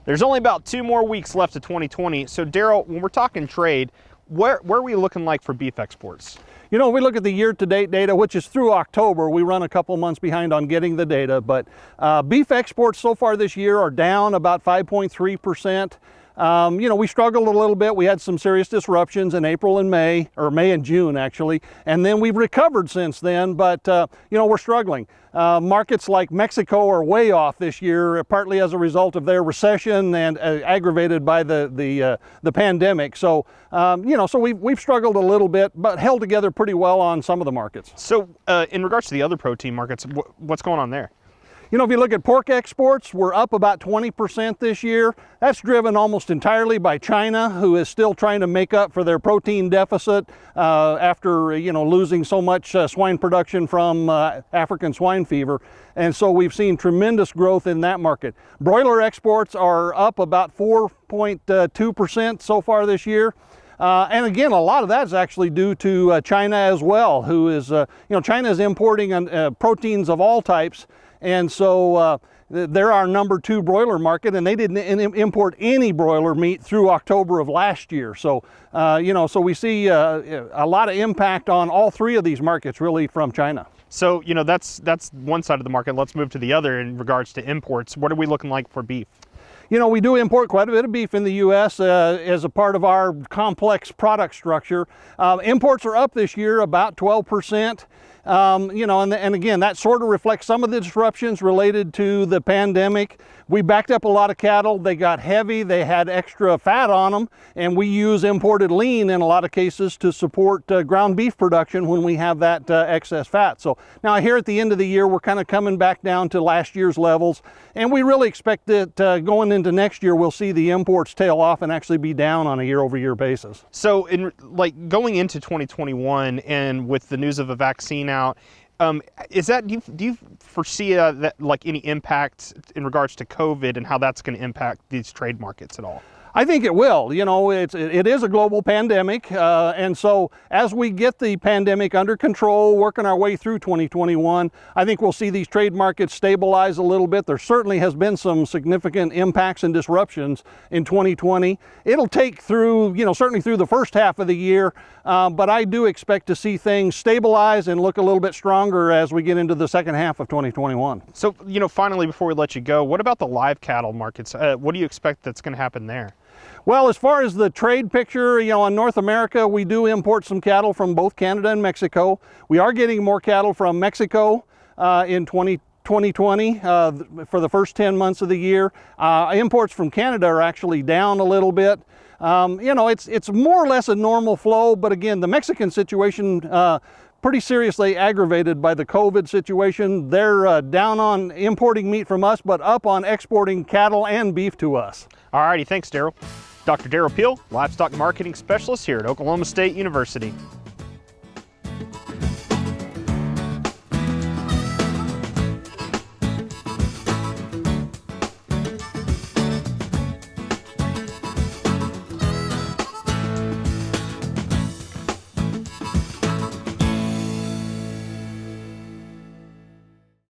There's only about 2 more weeks left of 2020. So Derrell, when we're talking trade, where are we looking like for beef exports? You know, if we look at the year-to-date data, which is through October, we run a couple months behind on getting the data, but beef exports so far this year are down about 5.3%. You know, we struggled a little bit. We had some serious disruptions in April and May, or May and June actually, and then we've recovered since then, but you know, we're struggling. Markets like Mexico are way off this year, partly as a result of their recession and aggravated by the pandemic. So, you know, so we've struggled a little bit, but held together pretty well on some of the markets. So in regards to the other protein markets, what's going on there? You know, if you look at pork exports, we're up about 20% this year. That's driven almost entirely by China, who is still trying to make up for their protein deficit after, you know, losing so much swine production from African swine fever. And so we've seen tremendous growth in that market. Broiler exports are up about 4.2% so far this year. And again, a lot of that is actually due to China as well, who is, you know, China is importing proteins of all types. And so they're our #2 broiler market, and they didn't import any broiler meat through October of last year. So, you know, so we see a lot of impact on all 3 of these markets really from China. So, you know, that's one side of the market. Let's move to the other in regards to imports. What are we looking like for beef? You know, we do import quite a bit of beef in the U.S. As a part of our complex product structure. Imports are up this year about 12%. You know, and again, that sort of reflects some of the disruptions related to the pandemic. We backed up a lot of cattle. They got heavy, they had extra fat on them, and we use imported lean in a lot of cases to support ground beef production when we have that excess fat. So now here at the end of the year, we're kind of coming back down to last year's levels, and we really expect that going into next year, we'll see the imports tail off and actually be down on a year-over-year basis. So like going into 2021 and with the news of a vaccine out, is that, do you foresee that like any impact in regards to COVID and how that's going to impact these trade markets at all? I think it will. You know, it is a global pandemic, and so as we get the pandemic under control, working our way through 2021, I think we'll see these trade markets stabilize a little bit. There certainly has been some significant impacts and disruptions in 2020. It'll take through, you know, certainly through the first half of the year, but I do expect to see things stabilize and look a little bit stronger as we get into the second half of 2021. So, you know, finally, before we let you go, what about the live cattle markets? What do you expect that's going to happen there? Well, as far as the trade picture, you know, in North America, we do import some cattle from both Canada and Mexico. We are getting more cattle from Mexico in 2020 for the first 10 months of the year. Imports from Canada are actually down a little bit. You know, it's more or less a normal flow, but again, the Mexican situation pretty seriously aggravated by the COVID situation. They're down on importing meat from us, but up on exporting cattle and beef to us. All righty, thanks, Derrell. Dr. Derrell Peel, Livestock Marketing Specialist here at Oklahoma State University.